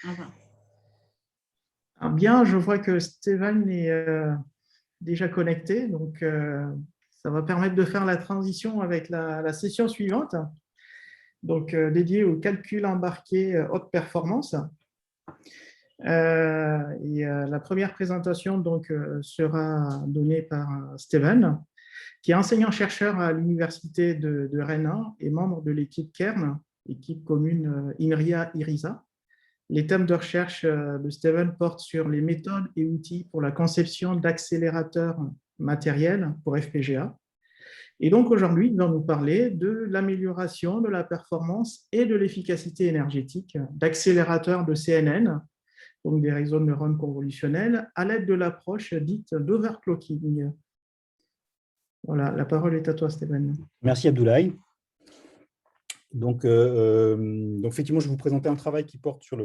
Mhm. Ah bien, je vois que Stéphane est déjà connecté, donc ça va permettre de faire la transition avec la session suivante, donc dédiée au calcul embarqué haute performance. La première présentation donc, sera donnée par Stéphane, qui est enseignant-chercheur à l'Université de Rennes 1 et membre de l'équipe KERN, équipe commune INRIA-IRISA. Les thèmes de recherche de Steven portent sur les méthodes et outils pour la conception d'accélérateurs matériels pour FPGA. Et donc aujourd'hui, il va nous parler de l'amélioration de la performance et de l'efficacité énergétique d'accélérateurs de CNN, donc des réseaux de neurones convolutionnels, à l'aide de l'approche dite d'overclocking. Voilà, la parole est à toi, Steven. Merci Abdoulaye. Donc, effectivement, je vais vous présenter un travail qui porte sur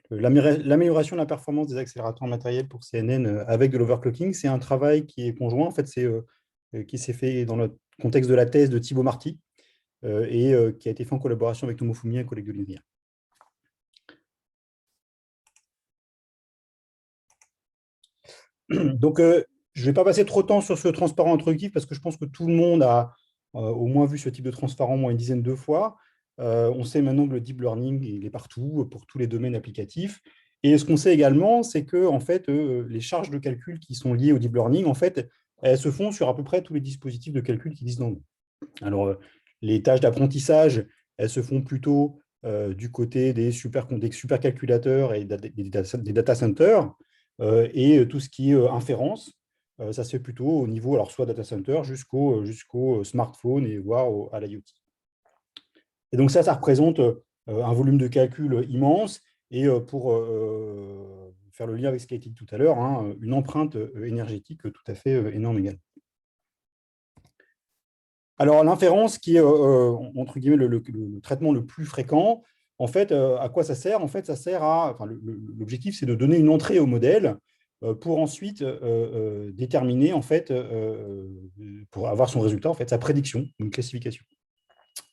l'amélioration de la performance des accélérateurs matériels pour CNN avec de l'overclocking. C'est un travail qui est conjoint, en fait, qui s'est fait dans le contexte de la thèse de Thibaut Marty et qui a été fait en collaboration avec Tomo Fumi, un collègue de l'INRIA. Donc, je ne vais pas passer trop de temps sur ce transparent introductif parce que je pense que tout le monde a au moins vu ce type de transparent au moins une dizaine de fois. On sait maintenant que le deep learning il est partout pour tous les domaines applicatifs. Et ce qu'on sait également, c'est que en fait, les charges de calcul qui sont liées au deep learning, en fait, elles se font sur à peu près tous les dispositifs de calcul qui existent dans le monde. Alors, les tâches d'apprentissage, elles se font plutôt du côté des supercalculateurs et des data centers. Et tout ce qui est inférence, ça se fait plutôt au niveau, alors soit data center jusqu'au smartphone et voire à l'IoT. Et donc ça représente un volume de calcul immense. Et pour faire le lien avec ce qui a été dit tout à l'heure, hein, une empreinte énergétique tout à fait énorme également. Alors l'inférence qui est entre guillemets le traitement le plus fréquent, en fait, à quoi ça sert? En fait, ça sert à, enfin, l'objectif c'est de donner une entrée au modèle pour ensuite déterminer en fait pour avoir son résultat en fait sa prédiction, une classification.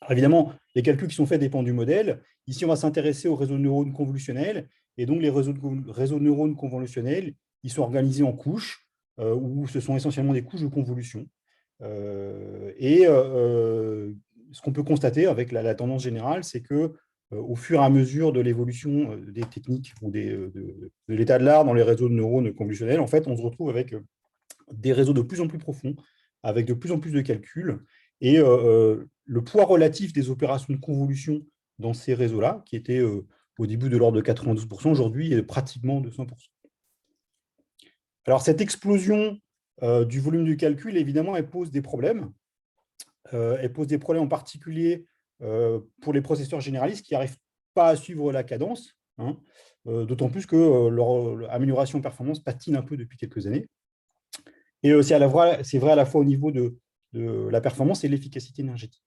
Alors, évidemment, les calculs qui sont faits dépendent du modèle. Ici, on va s'intéresser aux réseaux de neurones convolutionnels. Et donc, les réseaux de neurones convolutionnels, ils sont organisés en couches, où ce sont essentiellement des couches de convolution. Ce qu'on peut constater avec la tendance générale, c'est que au fur et à mesure de l'évolution des techniques ou de l'état de l'art dans les réseaux de neurones convolutionnels, en fait, on se retrouve avec des réseaux de plus en plus profonds, avec de plus en plus de calculs. Et le poids relatif des opérations de convolution dans ces réseaux-là, qui était au début de l'ordre de 92%, aujourd'hui est pratiquement de 100%. Alors, cette explosion du volume du calcul, évidemment, elle pose des problèmes. Elle pose des problèmes en particulier pour les processeurs généralistes qui n'arrivent pas à suivre la cadence, hein, d'autant plus que leur amélioration de performance patine un peu depuis quelques années. Et c'est vrai à la fois au niveau de la performance et l'efficacité énergétique.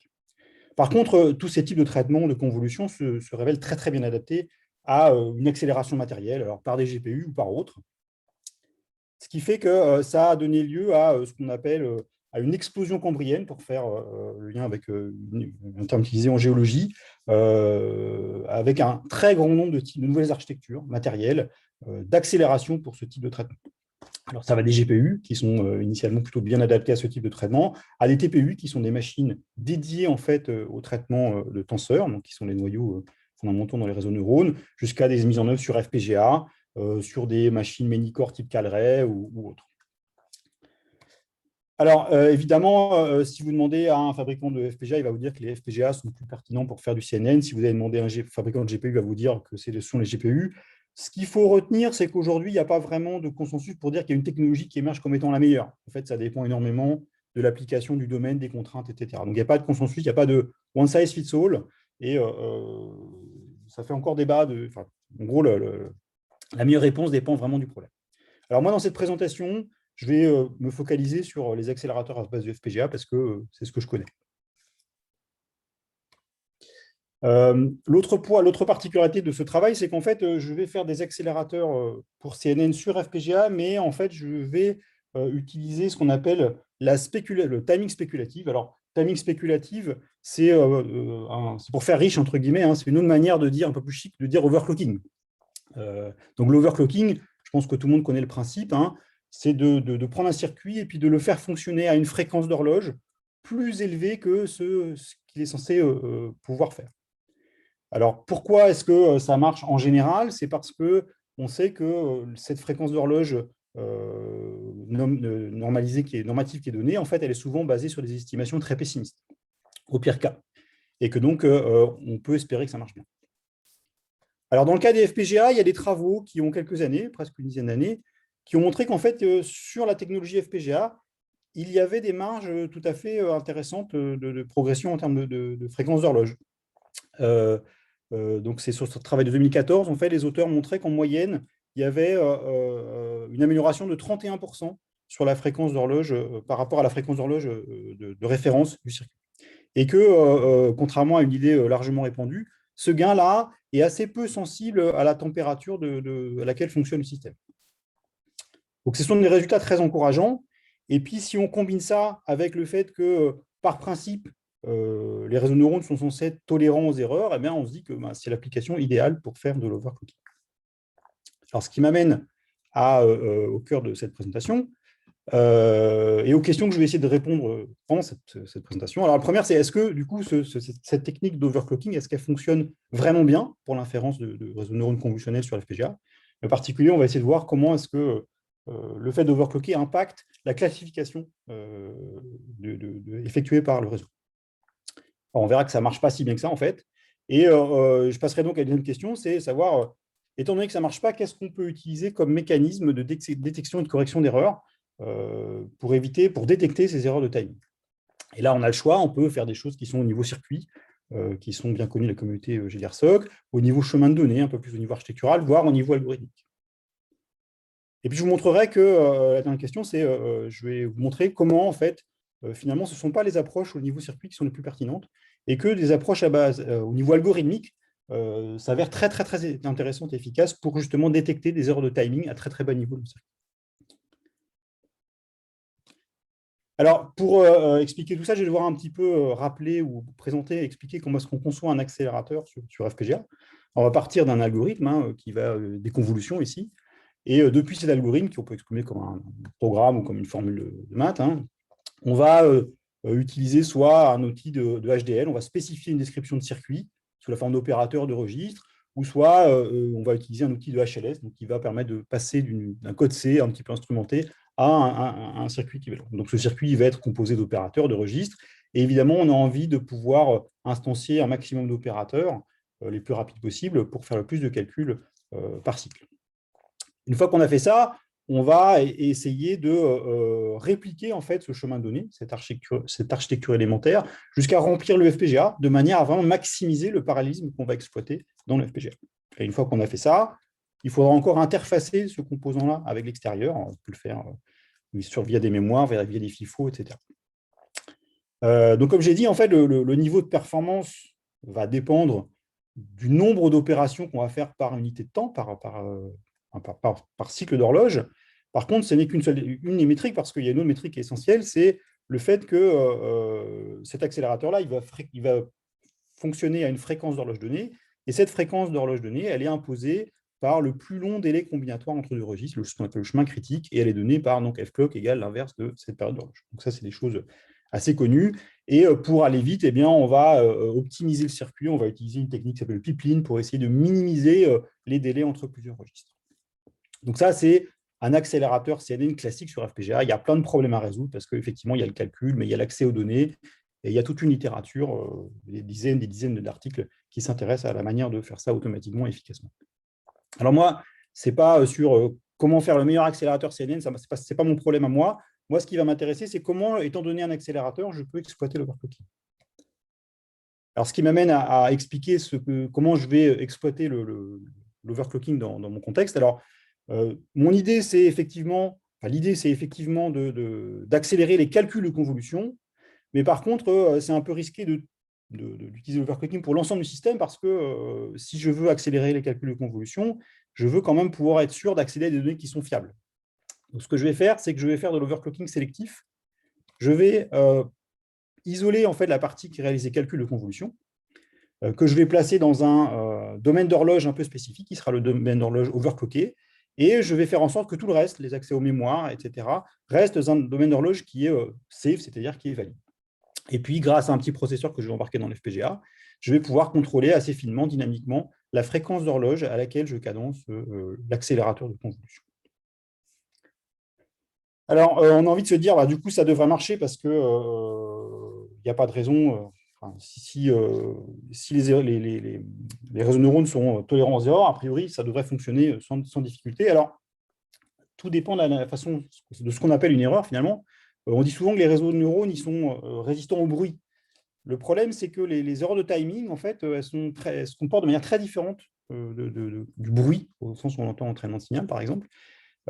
Par contre, tous ces types de traitements de convolution se révèlent très, très bien adaptés à une accélération matérielle, alors par des GPU ou par autres. Ce qui fait que ça a donné lieu à ce qu'on appelle à une explosion cambrienne, pour faire le lien avec un terme utilisé en géologie, avec un très grand nombre de nouvelles architectures matérielles d'accélération pour ce type de traitement. Alors, ça va des GPU, qui sont initialement plutôt bien adaptés à ce type de traitement, à des TPU, qui sont des machines dédiées en fait, au traitement de tenseurs, donc qui sont les noyaux fondamentaux dans les réseaux neurones, jusqu'à des mises en œuvre sur FPGA, sur des machines Many-core type Calray ou autres. Alors, évidemment, si vous demandez à un fabricant de FPGA, il va vous dire que les FPGA sont plus pertinents pour faire du CNN. Si vous avez demandé à un fabricant de GPU, il va vous dire que ce sont les GPU. Ce qu'il faut retenir, c'est qu'aujourd'hui, il n'y a pas vraiment de consensus pour dire qu'il y a une technologie qui émerge comme étant la meilleure. En fait, ça dépend énormément de l'application, du domaine, des contraintes, etc. Donc, il n'y a pas de consensus, il n'y a pas de one size fits all. Et ça fait encore débat. En gros, la meilleure réponse dépend vraiment du problème. Alors, moi, dans cette présentation, je vais me focaliser sur les accélérateurs à base de FPGA parce que c'est ce que je connais. L'autre particularité de ce travail, c'est qu'en fait, je vais faire des accélérateurs pour CNN sur FPGA, mais en fait, je vais utiliser ce qu'on appelle le timing spéculatif. Alors, timing spéculative, c'est pour faire riche, entre guillemets, hein, c'est une autre manière de dire, un peu plus chic, de dire overclocking. Donc l'overclocking, je pense que tout le monde connaît le principe, hein, c'est de prendre un circuit et puis de le faire fonctionner à une fréquence d'horloge plus élevée que ce qu'il est censé pouvoir faire. Alors, pourquoi est-ce que ça marche en général? C'est parce qu'on sait que cette fréquence d'horloge normalisée, normative qui est donnée, en fait, elle est souvent basée sur des estimations très pessimistes, au pire cas. Et que donc, on peut espérer que ça marche bien. Alors, dans le cas des FPGA, il y a des travaux qui ont quelques années, presque une dizaine d'années, qui ont montré qu'en fait, sur la technologie FPGA, il y avait des marges tout à fait intéressantes de progression en termes de fréquence d'horloge. Donc, c'est sur ce travail de 2014, en fait, les auteurs montraient qu'en moyenne, il y avait une amélioration de 31% sur la fréquence d'horloge par rapport à la fréquence d'horloge de référence du circuit. Et que, contrairement à une idée largement répandue, ce gain-là est assez peu sensible à la température à laquelle fonctionne le système. Donc, ce sont des résultats très encourageants. Et puis, si on combine ça avec le fait que, par principe, les réseaux de neurones sont censés être tolérants aux erreurs, eh bien, on se dit que c'est l'application idéale pour faire de l'overclocking. Alors, ce qui m'amène au cœur de cette présentation et aux questions que je vais essayer de répondre pendant cette présentation. Alors, la première, c'est est-ce que, du coup, cette technique d'overclocking, est-ce qu'elle fonctionne vraiment bien pour l'inférence de réseaux de neurones conventionnels sur FPGA? En particulier, on va essayer de voir comment est-ce que le fait d'overclocker impacte la classification effectuée par le réseau. Alors, on verra que ça ne marche pas si bien que ça, en fait. Et je passerai donc à la deuxième question, c'est savoir, étant donné que ça ne marche pas, qu'est-ce qu'on peut utiliser comme mécanisme de détection et de correction d'erreurs pour détecter ces erreurs de timing. Et là, on a le choix, on peut faire des choses qui sont au niveau circuit, qui sont bien connues de la communauté GDR-SOC, au niveau chemin de données, un peu plus au niveau architectural, voire au niveau algorithmique. Et puis, je vous montrerai que la dernière question, c'est je vais vous montrer comment, en fait, finalement, ce ne sont pas les approches au niveau circuit qui sont les plus pertinentes, et que des approches à base au niveau algorithmique s'avèrent très, très, très intéressantes et efficaces pour justement détecter des erreurs de timing à très, très bas niveau de circuit. Alors, pour expliquer tout ça, je vais devoir un petit peu rappeler ou présenter, expliquer comment est-ce qu'on conçoit un accélérateur sur FPGA. On va partir d'un algorithme qui va des convolutions ici. Et depuis cet algorithme, qu'on peut exprimer comme un programme ou comme une formule de maths, on va utiliser soit un outil de HDL, on va spécifier une description de circuit sous la forme d'opérateur de registre, ou soit on va utiliser un outil de HLS, donc qui va permettre de passer d'un code C un petit peu instrumenté à un circuit équivalent. Donc ce circuit va être composé d'opérateurs, de registres, et évidemment, on a envie de pouvoir instancier un maximum d'opérateurs les plus rapides possibles pour faire le plus de calculs par cycle. Une fois qu'on a fait ça, on va essayer de répliquer en fait ce chemin de données, cette architecture élémentaire, jusqu'à remplir le FPGA de manière à vraiment maximiser le parallélisme qu'on va exploiter dans le FPGA. Et une fois qu'on a fait ça, il faudra encore interfacer ce composant-là avec l'extérieur. On peut le faire via des mémoires, via des FIFO, etc. Donc, comme j'ai dit, en fait, le niveau de performance va dépendre du nombre d'opérations qu'on va faire par unité de temps, par cycle d'horloge. Par contre, ce n'est une des métriques, parce qu'il y a une autre métrique qui est essentielle, c'est le fait que cet accélérateur-là, il va fonctionner à une fréquence d'horloge donnée, et cette fréquence d'horloge donnée, elle est imposée par le plus long délai combinatoire entre deux registres, ce qu'on appelle le chemin critique, et elle est donnée par donc f-clock égale l'inverse de cette période d'horloge. Donc ça, c'est des choses assez connues. Et pour aller vite, eh bien, on va optimiser le circuit, on va utiliser une technique qui s'appelle le pipeline pour essayer de minimiser les délais entre plusieurs registres. Donc ça, c'est un accélérateur CNN classique sur FPGA. Il y a plein de problèmes à résoudre parce qu'effectivement, il y a le calcul, mais il y a l'accès aux données, et il y a toute une littérature, des dizaines d'articles qui s'intéressent à la manière de faire ça automatiquement et efficacement. Alors moi, ce n'est pas sur comment faire le meilleur accélérateur CNN, ce n'est pas mon problème à moi. Moi, ce qui va m'intéresser, c'est comment, étant donné un accélérateur, je peux exploiter l'overclocking. Alors, ce qui m'amène à expliquer comment je vais exploiter l'overclocking dans mon contexte. Alors, mon idée, c'est effectivement, d'accélérer les calculs de convolution, mais par contre, c'est un peu risqué d'utiliser l'overclocking pour l'ensemble du système parce que si je veux accélérer les calculs de convolution, je veux quand même pouvoir être sûr d'accéder à des données qui sont fiables. Donc, ce que je vais faire, c'est que je vais faire de l'overclocking sélectif. Je vais isoler en fait la partie qui réalise les calculs de convolution. que je vais placer dans un domaine d'horloge un peu spécifique, qui sera le domaine d'horloge overclocké, et je vais faire en sorte que tout le reste, les accès aux mémoires, etc., reste dans un domaine d'horloge qui est safe, c'est-à-dire qui est valide. Et puis, grâce à un petit processeur que je vais embarquer dans l'FPGA, je vais pouvoir contrôler assez finement, dynamiquement, la fréquence d'horloge à laquelle je cadence l'accélérateur de convolution. Alors, on a envie de se dire, du coup, ça devrait marcher parce qu'il n'y a pas de raison. Si les réseaux de neurones sont tolérants aux erreurs, a priori, ça devrait fonctionner sans difficulté. Alors, tout dépend de la façon de ce qu'on appelle une erreur, finalement. On dit souvent que les réseaux de neurones ils sont résistants au bruit. Le problème, c'est que les erreurs de timing, en fait, elles se comportent de manière très différente du bruit, au sens où on entend entraînement de signal, par exemple.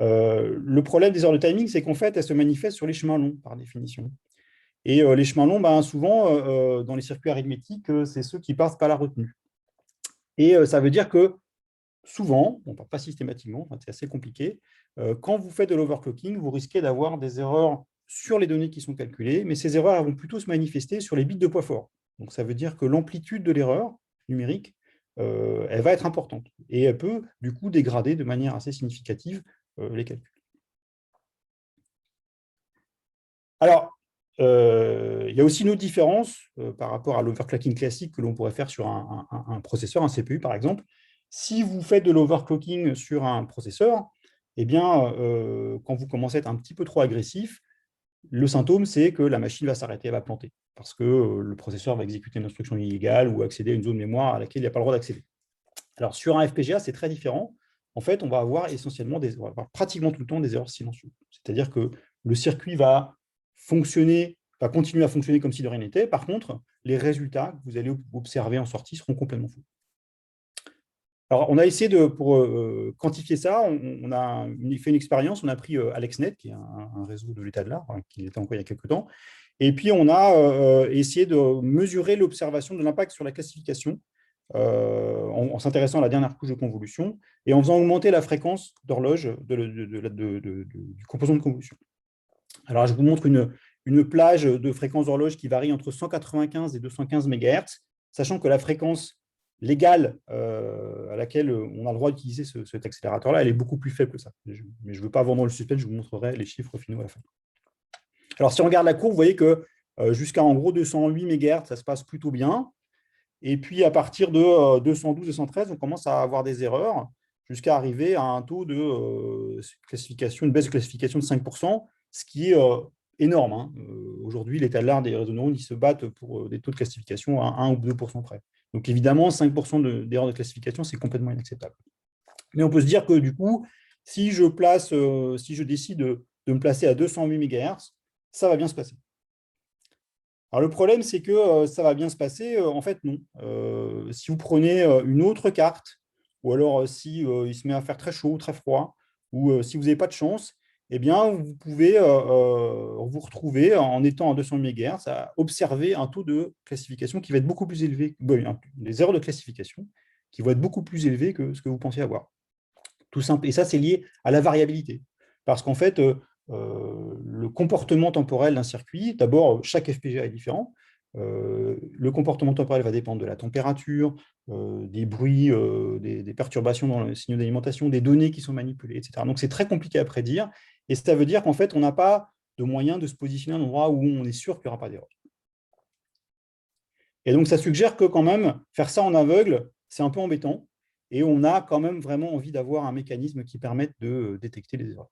Le problème des erreurs de timing, c'est qu'en fait, elles se manifestent sur les chemins longs, par définition. Et les chemins longs, souvent, dans les circuits arithmétiques, c'est ceux qui passent par la retenue. Et ça veut dire que souvent, pas systématiquement, c'est assez compliqué, quand vous faites de l'overclocking, vous risquez d'avoir des erreurs sur les données qui sont calculées, mais ces erreurs vont plutôt se manifester sur les bits de poids fort. Donc ça veut dire que l'amplitude de l'erreur numérique, elle va être importante. Et elle peut, du coup, dégrader de manière assez significative les calculs. Alors, il y a aussi une autre différence par rapport à l'overclocking classique que l'on pourrait faire sur un processeur, un CPU par exemple. Si vous faites de l'overclocking sur un processeur, eh bien, quand vous commencez à être un petit peu trop agressif, le symptôme, c'est que la machine va s'arrêter, elle va planter, parce que le processeur va exécuter une instruction illégale ou accéder à une zone mémoire à laquelle il n'y a pas le droit d'accéder. Alors, sur un FPGA, c'est très différent. En fait, on va avoir pratiquement tout le temps des erreurs silencieuses. C'est-à-dire que le circuit va continuer à fonctionner comme si de rien n'était. Par contre, les résultats que vous allez observer en sortie seront complètement faux. Alors, on a essayé pour quantifier ça, on a fait une expérience, on a pris AlexNet, qui est un réseau de l'état de l'art, qui était encore il y a quelques temps, et puis on a essayé de mesurer l'observation de l'impact sur la classification en s'intéressant à la dernière couche de convolution et en faisant augmenter la fréquence d'horloge du composant de convolution. Alors, je vous montre une plage de fréquence d'horloge qui varie entre 195 et 215 MHz, sachant que la fréquence légale à laquelle on a le droit d'utiliser cet accélérateur-là, elle est beaucoup plus faible que ça. Mais je ne veux pas vendre le suspense, je vous montrerai les chiffres finaux à la fin. Alors, si on regarde la courbe, vous voyez que jusqu'à en gros 208 MHz, ça se passe plutôt bien. Et puis, à partir de 212, 213, on commence à avoir des erreurs jusqu'à arriver à un taux de classification, une baisse de classification de 5%, ce qui est énorme. Aujourd'hui, l'état de l'art des réseaux de neurones, ils se battent pour des taux de classification à 1 ou 2% près. Donc, évidemment, 5% d'erreurs de classification, c'est complètement inacceptable. Mais on peut se dire que, du coup, si je décide de me placer à 208 MHz, ça va bien se passer. Alors, le problème, c'est que ça va bien se passer. En fait, non. Si vous prenez une autre carte, ou alors si il se met à faire très chaud ou très froid, ou si vous n'avez pas de chance, eh bien, vous pouvez vous retrouver, en étant à 200 MHz, à observer un taux de classification qui va être beaucoup plus élevé, des erreurs de classification qui vont être beaucoup plus élevées que ce que vous pensiez avoir. Tout simple. Et ça, c'est lié à la variabilité. Parce qu'en fait, le comportement temporel d'un circuit, d'abord, chaque FPGA est différent. Le comportement temporel va dépendre de la température, des bruits, des perturbations dans les signaux d'alimentation, des données qui sont manipulées, etc. Donc, c'est très compliqué à prédire. Et ça veut dire qu'en fait, on n'a pas de moyen de se positionner à un endroit où on est sûr qu'il n'y aura pas d'erreur. Et donc, ça suggère que quand même, faire ça en aveugle, c'est un peu embêtant. Et on a quand même vraiment envie d'avoir un mécanisme qui permette de détecter les erreurs.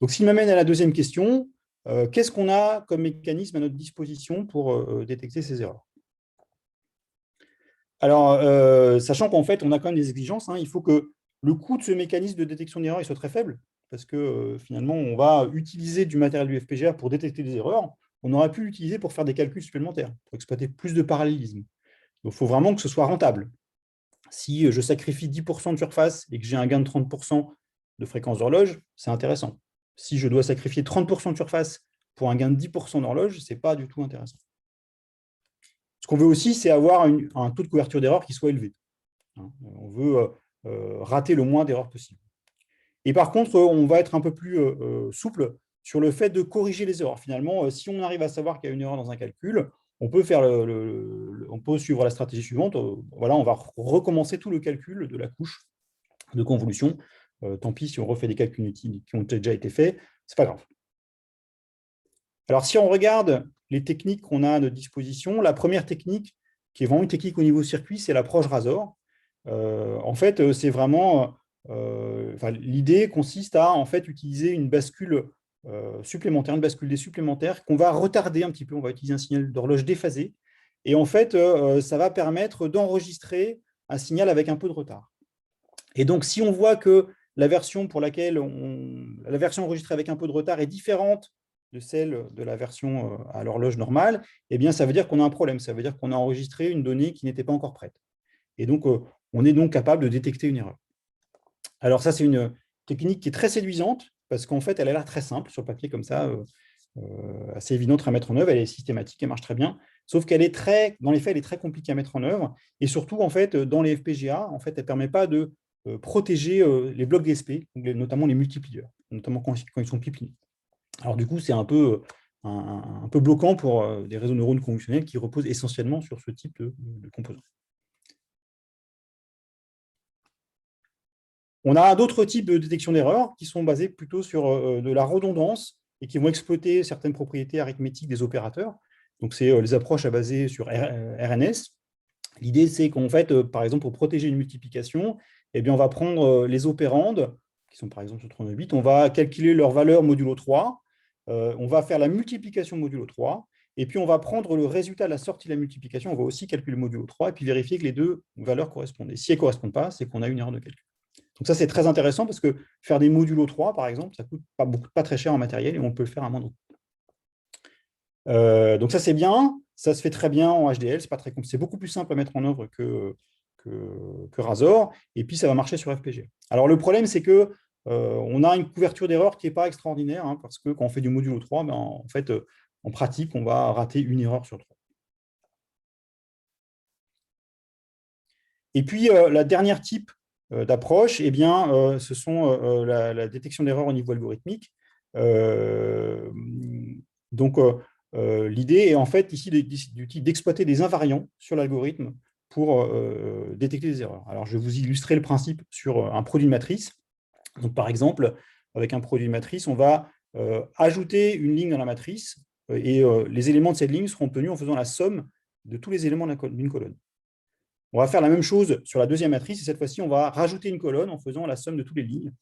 Donc, ce qui m'amène à la deuxième question, qu'est-ce qu'on a comme mécanisme à notre disposition pour détecter ces erreurs? Alors, sachant qu'en fait, on a quand même des exigences, il faut que le coût de ce mécanisme de détection d'erreurs soit très faible, parce que finalement, on va utiliser du matériel du FPGA pour détecter des erreurs. On aurait pu l'utiliser pour faire des calculs supplémentaires, pour exploiter plus de parallélisme. Donc, il faut vraiment que ce soit rentable. Si je sacrifie 10% de surface et que j'ai un gain de 30% de fréquence d'horloge, c'est intéressant. Si je dois sacrifier 30% de surface pour un gain de 10% d'horloge, ce n'est pas du tout intéressant. Ce qu'on veut aussi, c'est avoir un taux de couverture d'erreur qui soit élevé. On veut rater le moins d'erreurs possible. Et par contre, on va être un peu plus souple sur le fait de corriger les erreurs. Finalement, si on arrive à savoir qu'il y a une erreur dans un calcul, on peut suivre la stratégie suivante. Voilà, on va recommencer tout le calcul de la couche de convolution. Tant pis si on refait des calculs inutiles qui ont déjà été faits, c'est pas grave. Alors, si on regarde les techniques qu'on a à notre disposition, la première technique, qui est vraiment une technique au niveau circuit, c'est l'approche Razor. En fait, c'est vraiment... l'idée consiste à en fait, utiliser une bascule supplémentaire, une bascule D supplémentaire qu'on va retarder un petit peu. On va utiliser un signal d'horloge déphasé. Et en fait, ça va permettre d'enregistrer un signal avec un peu de retard. Et donc, si on voit que la version la version enregistrée avec un peu de retard est différente de celle de la version à l'horloge normale, eh bien, ça veut dire qu'on a un problème. Ça veut dire qu'on a enregistré une donnée qui n'était pas encore prête. Et donc, on est donc capable de détecter une erreur. Alors ça, c'est une technique qui est très séduisante parce qu'en fait, elle a l'air très simple sur le papier comme ça, assez évidente à mettre en œuvre. Elle est systématique, elle marche très bien. Sauf qu'elle est dans les faits, elle est très compliquée à mettre en œuvre. Et surtout, en fait, dans les FPGA, en fait, elle ne permet pas de protéger les blocs DSP, notamment les multiplieurs, notamment quand ils sont pipinés. Alors du coup, c'est un peu bloquant pour des réseaux de neurones conventionnels qui reposent essentiellement sur ce type de composants. On a d'autres types de détection d'erreurs qui sont basés plutôt sur de la redondance et qui vont exploiter certaines propriétés arithmétiques des opérateurs. Donc, c'est les approches à baser sur RNS. L'idée, c'est qu'en fait, par exemple, pour protéger une multiplication, eh bien, on va prendre les opérandes, qui sont par exemple sur 32 bits, on va calculer leur valeur modulo 3, on va faire la multiplication modulo 3, et puis on va prendre le résultat de la sortie de la multiplication, on va aussi calculer modulo 3, et puis vérifier que les deux valeurs correspondent. Et si elles ne correspondent pas, c'est qu'on a une erreur de calcul. Donc ça, c'est très intéressant parce que faire des modulo 3, par exemple, ça ne coûte pas très cher en matériel et on peut le faire à moindre coût. Donc ça, c'est bien. Ça se fait très bien en HDL. C'est beaucoup plus simple à mettre en œuvre que Razor. Et puis, ça va marcher sur FPGA. Alors, le problème, c'est que on a une couverture d'erreur qui n'est pas extraordinaire parce que quand on fait du modulo 3, ben, en fait, en pratique, on va rater une erreur sur 3. Et puis, la dernière type d'approche, eh bien, ce sont la détection d'erreurs au niveau algorithmique. Donc, l'idée est en fait ici d'exploiter des invariants sur l'algorithme pour détecter des erreurs. Alors, je vais vous illustrer le principe sur un produit de matrice. Donc, par exemple, avec un produit de matrice, on va ajouter une ligne dans la matrice et les éléments de cette ligne seront obtenus en faisant la somme de tous les éléments d'une colonne. On va faire la même chose sur la deuxième matrice, et cette fois-ci, on va rajouter une colonne en faisant la somme de toutes les lignes.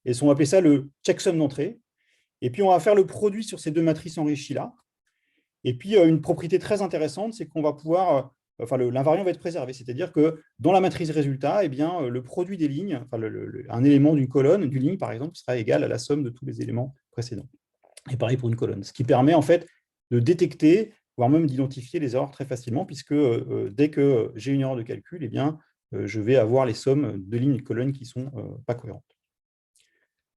Et on va appeler ça le checksum d'entrée. Et puis, on va faire le produit sur ces deux matrices enrichies-là. Et puis, une propriété très intéressante, c'est qu'on va pouvoir, l'invariant va être préservé. C'est-à-dire que dans la matrice résultat, eh bien, le produit des lignes, un élément d'une colonne, d'une ligne, par exemple, sera égal à la somme de tous les éléments précédents. Et pareil pour une colonne. Ce qui permet, en fait, de détecter voire même d'identifier les erreurs très facilement, puisque dès que j'ai une erreur de calcul, eh bien, je vais avoir les sommes de lignes et de colonnes qui ne sont pas cohérentes.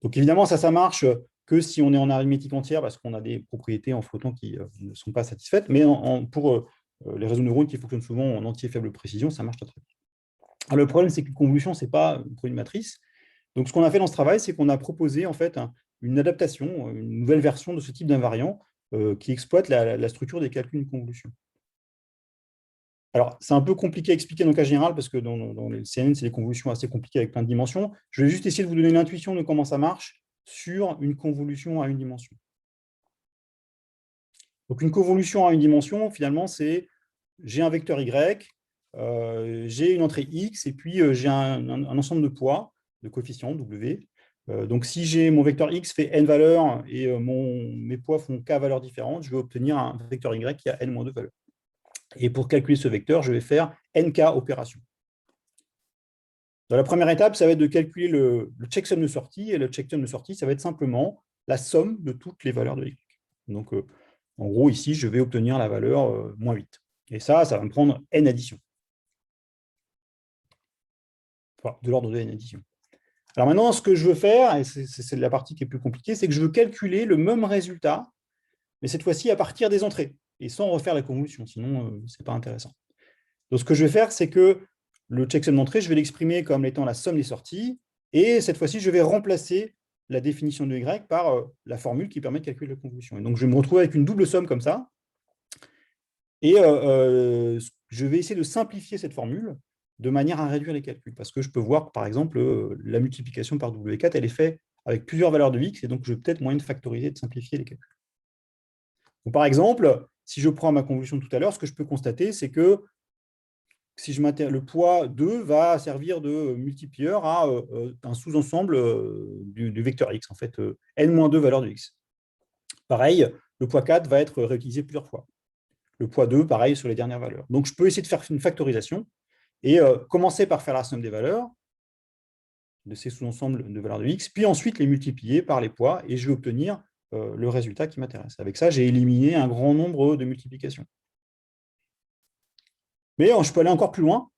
Donc évidemment, ça marche que si on est en arithmétique entière, parce qu'on a des propriétés en flottant qui ne sont pas satisfaites, mais pour les réseaux de neurones qui fonctionnent souvent en entier faible précision, ça marche très bien. Alors, le problème, c'est qu'une convolution, ce n'est pas une produit de matrice. Donc ce qu'on a fait dans ce travail, c'est qu'on a proposé en fait une adaptation, une nouvelle version de ce type d'invariant qui exploite la structure des calculs de convolution. Alors, c'est un peu compliqué à expliquer dans le cas général, parce que dans les CNN, c'est des convolutions assez compliquées avec plein de dimensions. Je vais juste essayer de vous donner l'intuition de comment ça marche sur une convolution à une dimension. Donc, une convolution à une dimension, finalement, c'est j'ai un vecteur Y, j'ai une entrée X, et puis j'ai un ensemble de poids, de coefficients, W. Donc, si j'ai mon vecteur X fait n valeurs et mes poids font k valeurs différentes, je vais obtenir un vecteur Y qui a n-2 valeurs. Et pour calculer ce vecteur, je vais faire nk opérations. Dans la première étape, ça va être de calculer le checksum de sortie. Et le checksum de sortie, ça va être simplement la somme de toutes les valeurs de Y. Donc, en gros, ici, je vais obtenir la valeur -8. Et ça va me prendre n additions. Enfin, de l'ordre de n additions. Alors maintenant, ce que je veux faire, et c'est la partie qui est plus compliquée, c'est que je veux calculer le même résultat, mais cette fois-ci à partir des entrées, et sans refaire la convolution, sinon ce n'est pas intéressant. Donc ce que je vais faire, c'est que le checksum d'entrée, je vais l'exprimer comme étant la somme des sorties, et cette fois-ci, je vais remplacer la définition de Y par la formule qui permet de calculer la convolution. Et donc je vais me retrouver avec une double somme comme ça. Et je vais essayer de simplifier cette formule de manière à réduire les calculs. Parce que je peux voir, par exemple, la multiplication par W4, elle est faite avec plusieurs valeurs de x, et donc je vais peut-être moyen de factoriser, de simplifier les calculs. Donc, par exemple, si je prends ma convolution de tout à l'heure, ce que je peux constater, c'est que si le poids 2 va servir de multiplieur à un sous-ensemble du vecteur x, en fait, n-2 valeurs de x. Pareil, le poids 4 va être réutilisé plusieurs fois. Le poids 2, pareil, sur les dernières valeurs. Donc, je peux essayer de faire une factorisation et commencer par faire la somme des valeurs de ces sous-ensembles de valeurs de x, puis ensuite les multiplier par les poids, et je vais obtenir le résultat qui m'intéresse. Avec ça, j'ai éliminé un grand nombre de multiplications. Mais je peux aller encore plus loin.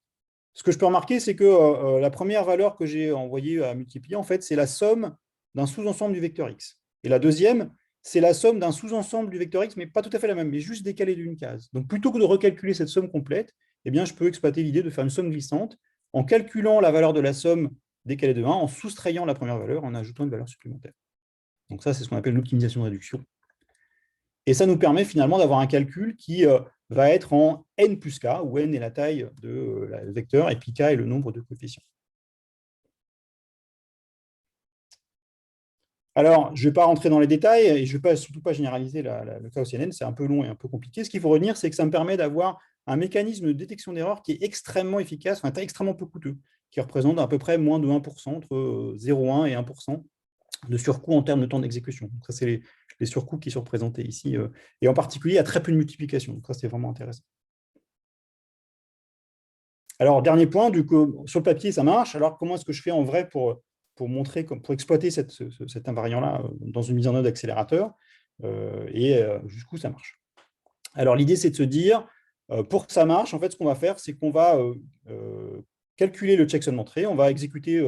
Ce que je peux remarquer, c'est que la première valeur que j'ai envoyée à multiplier, en fait, c'est la somme d'un sous-ensemble du vecteur x. Et la deuxième, c'est la somme d'un sous-ensemble du vecteur x, mais pas tout à fait la même, mais juste décalée d'une case. Donc, plutôt que de recalculer cette somme complète, eh bien, je peux exploiter l'idée de faire une somme glissante en calculant la valeur de la somme décalée de 1, en soustrayant la première valeur, en ajoutant une valeur supplémentaire. Donc ça, c'est ce qu'on appelle l'optimisation de réduction. Et ça nous permet finalement d'avoir un calcul qui va être en n plus k, où n est la taille de le vecteur, et puis k est le nombre de coefficients. Alors, je ne vais pas rentrer dans les détails, et je ne vais surtout pas généraliser le cas OCNN, c'est un peu long et un peu compliqué. Ce qu'il faut retenir, c'est que ça me permet d'avoir un mécanisme de détection d'erreur qui est extrêmement efficace, enfin extrêmement peu coûteux, qui représente à peu près moins de 1%, entre 0,1 et 1% de surcoût en termes de temps d'exécution. Ça, c'est les surcoûts qui sont représentés ici, et en particulier, il y a très peu de multiplication. Donc ça, c'est vraiment intéressant. Alors, dernier point, du coup, sur le papier, ça marche. Alors, comment est-ce que je fais en vrai pour montrer, pour exploiter cet invariant-là dans une mise en œuvre d'accélérateur, et jusqu'où ça marche? Alors, l'idée, c'est de se dire, pour que ça marche, en fait, ce qu'on va faire, c'est qu'on va calculer le checksum d'entrée, on va exécuter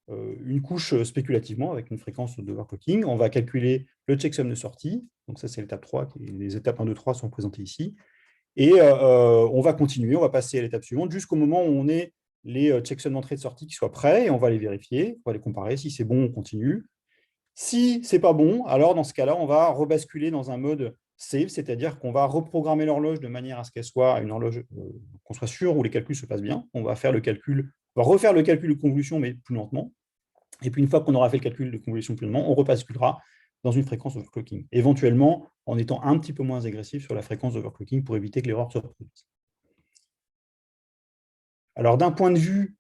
une couche spéculativement avec une fréquence d'overclocking, on va calculer le checksum de sortie, donc ça, c'est l'étape 3, les étapes 1, 2, 3 sont présentées ici, et on va continuer, on va passer à l'étape suivante jusqu'au moment où on ait les checksums d'entrée et de sortie qui soient prêts, et on va les vérifier, on va les comparer. Si c'est bon, on continue. Si ce n'est pas bon, alors dans ce cas-là, on va rebasculer dans un mode save, c'est-à-dire qu'on va reprogrammer l'horloge de manière à ce qu'elle soit une horloge, qu'on soit sûr où les calculs se passent bien. On va faire le calcul, on va refaire le calcul de convolution, mais plus lentement. Et puis une fois qu'on aura fait le calcul de convolution plus lentement, on rebasculera dans une fréquence overclocking, éventuellement en étant un petit peu moins agressif sur la fréquence d'overclocking pour éviter que l'erreur se reproduise. Alors, d'un point de vue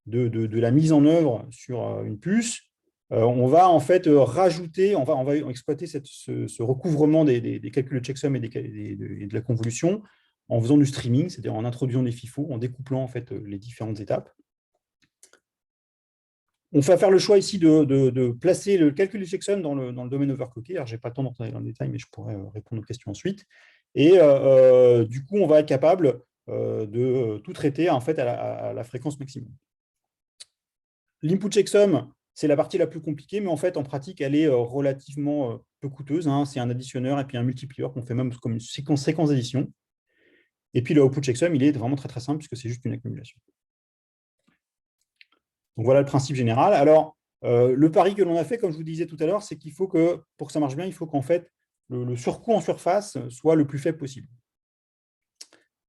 de la mise en œuvre sur une puce, on va en fait rajouter, on va exploiter ce recouvrement des calculs de checksum et de la convolution en faisant du streaming, c'est-à-dire en introduisant des FIFO, en découplant en fait les différentes étapes. On va faire le choix ici de placer le calcul du checksum dans le domaine overclocké. Alors, je n'ai pas le temps d'entrer dans le détail, mais je pourrais répondre aux questions ensuite. Et du coup, on va être capable de tout traiter en fait à la fréquence maximum. L'input checksum, c'est la partie la plus compliquée, mais en fait, en pratique, elle est relativement peu coûteuse. Hein. C'est un additionneur et puis un multiplieur qu'on fait même comme une séquence d'addition. Et puis le output checksum, il est vraiment très très simple puisque c'est juste une accumulation. Donc voilà le principe général. Alors, le pari que l'on a fait, comme je vous disais tout à l'heure, c'est qu'il faut que, pour que ça marche bien, il faut qu'en fait, le surcoût en surface soit le plus faible possible.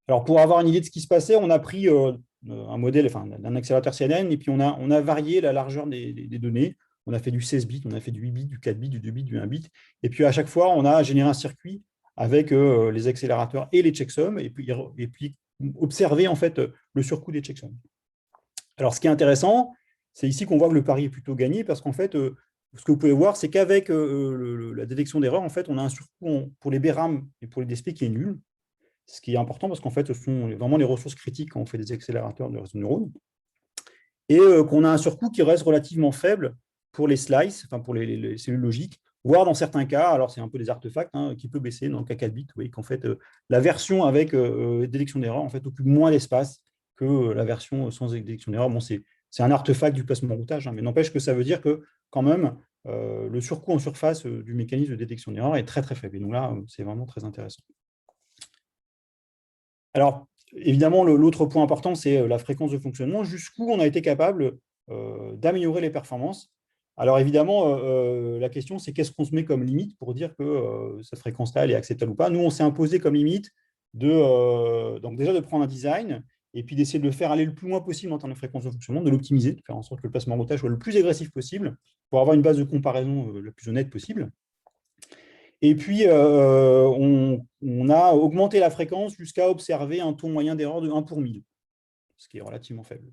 Alors, pour avoir une idée de ce qui se passait, on a pris un modèle, enfin, d'un accélérateur CNN, et puis on a varié la largeur des données. On a fait du 16 bits, on a fait du 8 bits, du 4 bits, du 2 bits, du 1 bit. Et puis, à chaque fois, on a généré un circuit avec les accélérateurs et les checksums, et puis observer en fait le surcoût des checksums. Alors, ce qui est intéressant, c'est ici qu'on voit que le pari est plutôt gagné, parce qu'en fait, ce que vous pouvez voir, c'est qu'avec la détection d'erreur, en fait, on a un surcoût pour les BRAM et pour les DSP qui est nul, ce qui est important parce qu'en fait, ce sont vraiment les ressources critiques quand on fait des accélérateurs de réseau de neurones, et qu'on a un surcoût qui reste relativement faible pour les slices, enfin pour les cellules logiques, voire dans certains cas, alors c'est un peu des artefacts, hein, qui peut baisser dans le cas 4 bits, vous voyez qu'en fait, la version avec détection d'erreur en fait, occupe moins d'espace que la version sans détection d'erreur. Bon, c'est un artefact du placement routage, hein, mais n'empêche que ça veut dire que quand même, le surcoût en surface du mécanisme de détection d'erreur est très très faible. Et donc là, c'est vraiment très intéressant. Alors, évidemment, l'autre point important, c'est la fréquence de fonctionnement. Jusqu'où on a été capable d'améliorer les performances. Alors, évidemment, la question, c'est qu'est-ce qu'on se met comme limite pour dire que cette fréquence-là, elle est acceptable ou pas. Nous, on s'est imposé comme limite donc déjà de prendre un design et puis d'essayer de le faire aller le plus loin possible en termes de fréquence de fonctionnement, de l'optimiser, de faire en sorte que le placement routage soit le plus agressif possible pour avoir une base de comparaison la plus honnête possible. Et puis, on a augmenté la fréquence jusqu'à observer un taux moyen d'erreur de 1 pour 1000, ce qui est relativement faible.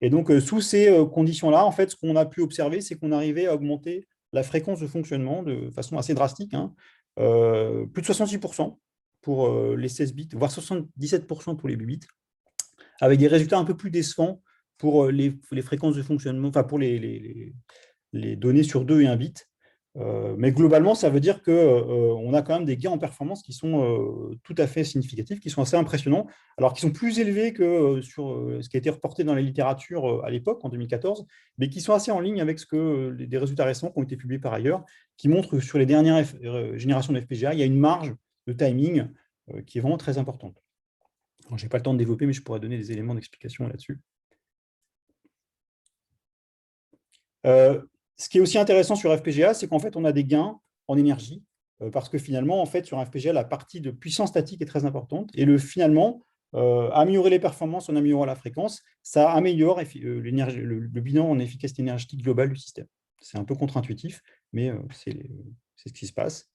Et donc, sous ces conditions-là, en fait, ce qu'on a pu observer, c'est qu'on arrivait à augmenter la fréquence de fonctionnement de façon assez drastique, hein, plus de 66% pour les 16 bits, voire 77% pour les 8 bits, avec des résultats un peu plus décevants pour les fréquences de fonctionnement, enfin pour les données sur 2 et 1 bit. Mais globalement, ça veut dire qu'on a quand même des gains en performance qui sont tout à fait significatifs, qui sont assez impressionnants, alors qui sont plus élevés que sur ce qui a été reporté dans la littérature à l'époque, en 2014, mais qui sont assez en ligne avec des résultats récents qui ont été publiés par ailleurs, qui montrent que sur les dernières générations de FPGA, il y a une marge de timing qui est vraiment très importante. Je n'ai pas le temps de développer, mais je pourrais donner des éléments d'explication là-dessus. Ce qui est aussi intéressant sur FPGA, c'est qu'en fait, on a des gains en énergie, parce que finalement, en fait, sur un FPGA, la partie de puissance statique est très importante, et finalement, améliorer les performances en améliorant la fréquence, ça améliore le bilan en efficacité énergétique globale du système. C'est un peu contre-intuitif, mais c'est ce qui se passe.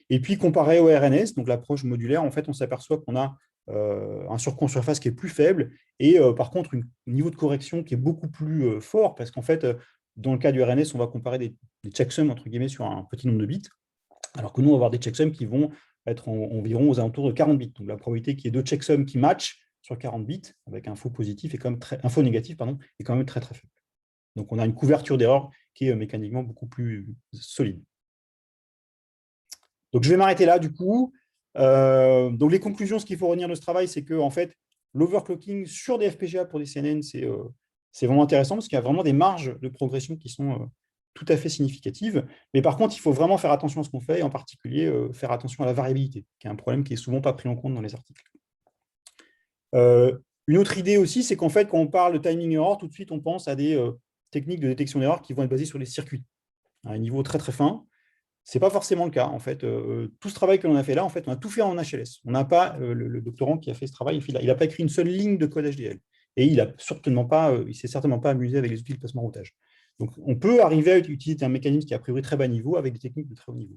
Et puis, comparé au RNS, donc l'approche modulaire, en fait, on s'aperçoit qu'on a un surcoût en surface qui est plus faible, et par contre, un niveau de correction qui est beaucoup plus fort, parce qu'en fait, dans le cas du RNS, on va comparer des checksums entre guillemets sur un petit nombre de bits, alors que nous, on va avoir des checksums qui vont être environ aux alentours de 40 bits. Donc la probabilité qu'il y ait deux checksums qui matchent sur 40 bits, avec un faux positif et comme un faux négatif, pardon, est quand même très très faible. Donc on a une couverture d'erreur qui est mécaniquement beaucoup plus solide. Donc je vais m'arrêter là du coup. Donc les conclusions, ce qu'il faut retenir de ce travail, c'est que en fait, l'overclocking sur des FPGA pour des CNN, c'est vraiment intéressant parce qu'il y a vraiment des marges de progression qui sont tout à fait significatives. Mais par contre, il faut vraiment faire attention à ce qu'on fait, et en particulier faire attention à la variabilité, qui est un problème qui est souvent pas pris en compte dans les articles. Une autre idée aussi, c'est qu'en fait, quand on parle de timing error, tout de suite, on pense à des techniques de détection d'erreur qui vont être basées sur les circuits, à un niveau très très fin. Ce n'est pas forcément le cas. En fait, tout ce travail que l'on a fait là, en fait, on a tout fait en HLS. On n'a pas, le doctorant qui a fait ce travail, il n'a pas écrit une seule ligne de code HDL. Et il ne s'est certainement pas amusé avec les outils de placement routage. Donc, on peut arriver à utiliser un mécanisme qui est a priori très bas niveau avec des techniques de très haut niveau.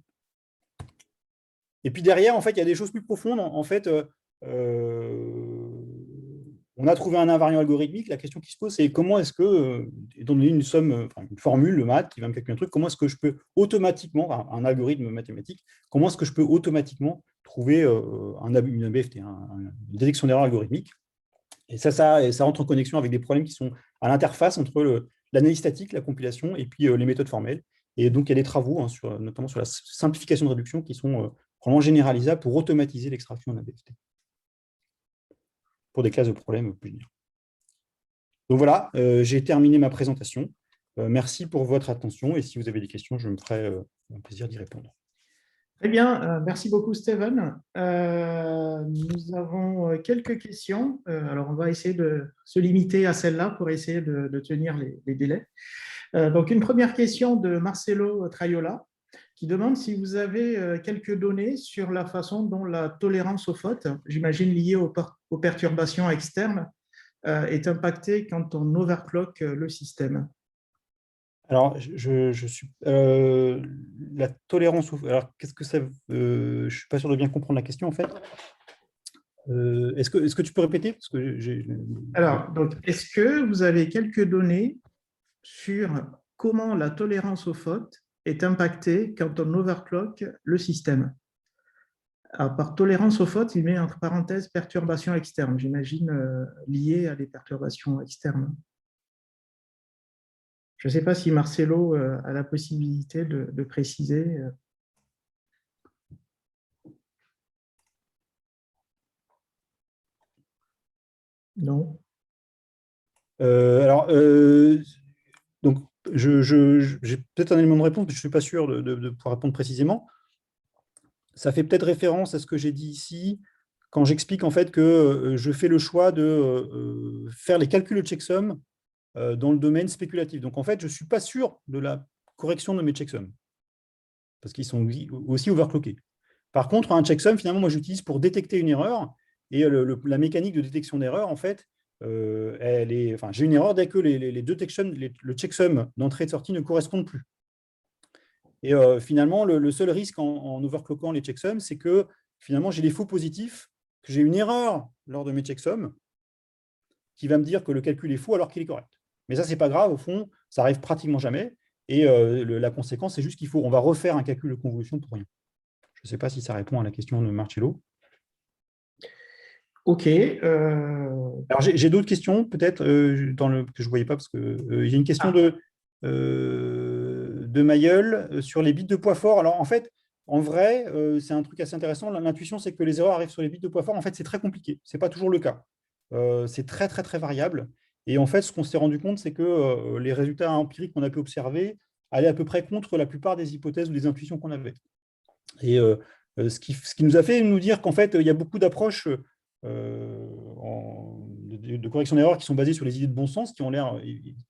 Et puis derrière, en fait, il y a des choses plus profondes. En fait, on a trouvé un invariant algorithmique. La question qui se pose, c'est comment est-ce que, étant donné une formule, le maths, qui va me calculer un truc, comment est-ce que je peux automatiquement, un algorithme mathématique, comment est-ce que je peux automatiquement trouver une ABFT, une détection d'erreur algorithmique. Et ça rentre en connexion avec des problèmes qui sont à l'interface entre l'analyse statique, la compilation, et puis les méthodes formelles. Et donc, il y a des travaux, notamment sur la simplification de réduction, qui sont vraiment généralisables pour automatiser l'extraction d'un ABFT pour des classes de problèmes plus générales. Donc voilà, j'ai terminé ma présentation. Merci pour votre attention, et si vous avez des questions, je me ferai un plaisir d'y répondre. Très bien, merci beaucoup Steven. Nous avons quelques questions. Alors, on va essayer de se limiter à celle-là pour essayer de tenir les délais. Donc, une première question de Marcelo Traiola qui demande si vous avez quelques données sur la façon dont la tolérance aux fautes, j'imagine liée aux perturbations externes, est impactée quand on overclock le système. Alors, la tolérance. Alors, qu'est-ce que ça. Je ne suis pas sûr de bien comprendre la question, en fait. Est-ce que tu peux répéter? Parce que Alors, donc, est-ce que vous avez quelques données sur comment la tolérance aux fautes est impactée quand on overclock le système? Alors, par tolérance aux fautes, il met entre parenthèses perturbations externes, j'imagine liées à des perturbations externes. Je ne sais pas si Marcelo a la possibilité de préciser. Non. Alors, donc, j'ai peut-être un élément de réponse, mais je ne suis pas sûr de pouvoir répondre précisément. Ça fait peut-être référence à ce que j'ai dit ici, quand j'explique en fait que je fais le choix de faire les calculs de checksum dans le domaine spéculatif. Donc, en fait, je ne suis pas sûr de la correction de mes checksums, parce qu'ils sont aussi overclockés. Par contre, un checksum, finalement, moi, j'utilise pour détecter une erreur. Et la mécanique de détection d'erreur, en fait, j'ai une erreur dès que les deux le checksum d'entrée et de sortie ne correspondent plus. Et finalement, le seul risque en overclockant les checksums, c'est que finalement, j'ai des faux positifs, que j'ai une erreur lors de mes checksums qui va me dire que le calcul est faux alors qu'il est correct. Mais ça, ce n'est pas grave, au fond, ça arrive pratiquement jamais. Et la conséquence, c'est juste on va refaire un calcul de convolution pour rien. Je ne sais pas si ça répond à la question de Marcello. OK. Alors, j'ai d'autres questions, peut-être, que je ne voyais pas, parce que j'ai une question de Mayol sur les bits de poids fort. Alors, en fait, en vrai, c'est un truc assez intéressant. L'intuition, c'est que les erreurs arrivent sur les bits de poids fort. En fait, c'est très compliqué. Ce n'est pas toujours le cas. C'est très, très, très variable. Et en fait, ce qu'on s'est rendu compte, c'est que les résultats empiriques qu'on a pu observer allaient à peu près contre la plupart des hypothèses ou des intuitions qu'on avait. Et ce qui nous a fait nous dire qu'en fait, il y a beaucoup d'approches de correction d'erreurs qui sont basées sur les idées de bon sens, qui ont l'air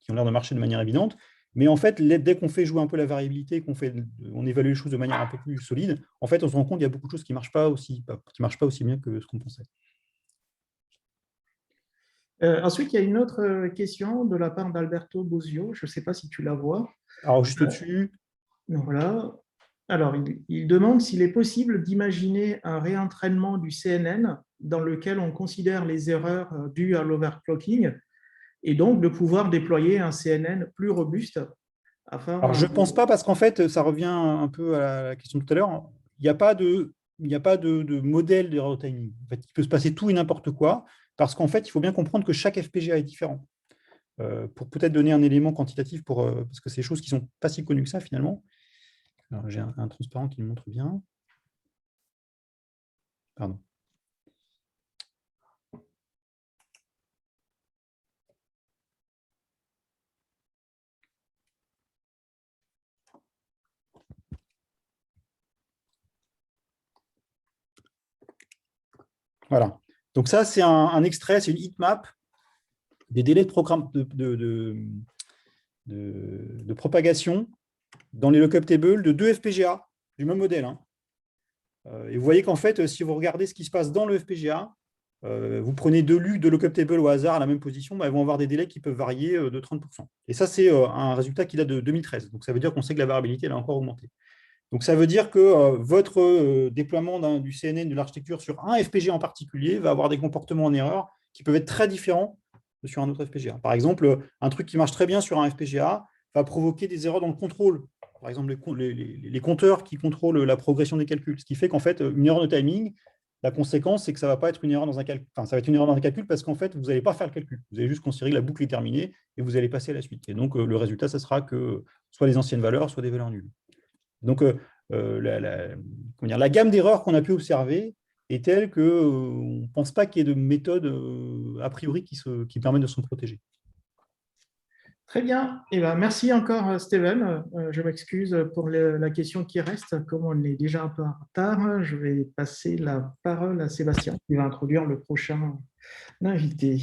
de marcher de manière évidente. Mais en fait, dès qu'on fait jouer un peu la variabilité, on évalue les choses de manière un peu plus solide, en fait, on se rend compte qu'il y a beaucoup de choses qui ne marchent pas aussi bien que ce qu'on pensait. Ensuite, il y a une autre question de la part d'Alberto Bosio. Je ne sais pas si tu la vois. Alors, juste au-dessus. Voilà. Alors, il demande s'il est possible d'imaginer un réentraînement du CNN dans lequel on considère les erreurs dues à l'overclocking et donc de pouvoir déployer un CNN plus robuste afin. Alors, je ne pense pas, parce qu'en fait, ça revient un peu à la question de tout à l'heure. Il n'y a pas de modèle d'erreur de timing. En fait, il peut se passer tout et n'importe quoi, parce qu'en fait, il faut bien comprendre que chaque FPGA est différent. Pour peut-être donner un élément quantitatif, parce que c'est des choses qui ne sont pas si connues que ça, finalement. Alors, j'ai un transparent qui le montre bien. Pardon. Voilà. Donc ça, c'est un extrait, c'est une heatmap des délais de propagation dans les lookup tables de deux FPGA du même modèle. Et vous voyez qu'en fait, si vous regardez ce qui se passe dans le FPGA, vous prenez deux lookup tables au hasard à la même position, elles vont avoir des délais qui peuvent varier de 30%. Et ça, c'est un résultat qui date de 2013. Donc ça veut dire qu'on sait que la variabilité elle a encore augmenté. Donc ça veut dire que votre déploiement du CNN, de l'architecture sur un FPGA en particulier va avoir des comportements en erreur qui peuvent être très différents sur un autre FPGA. Par exemple, un truc qui marche très bien sur un FPGA va provoquer des erreurs dans le contrôle. Par exemple, les compteurs qui contrôlent la progression des calculs. Ce qui fait qu'en fait, une erreur de timing, la conséquence, c'est que ça ne va pas être une erreur dans un calcul. Enfin, ça va être une erreur dans un calcul parce qu'en fait, vous n'allez pas faire le calcul. Vous allez juste considérer que la boucle est terminée et vous allez passer à la suite. Et donc, le résultat, ça sera que soit les anciennes valeurs, soit des valeurs nulles. Donc, la gamme d'erreurs qu'on a pu observer est telle qu'on ne pense pas qu'il y ait de méthode a priori qui permettent de s'en protéger. Très bien. Merci encore, Steven. Je m'excuse pour la question qui reste. Comme on est déjà un peu en retard, je vais passer la parole à Sébastien qui va introduire le prochain invité.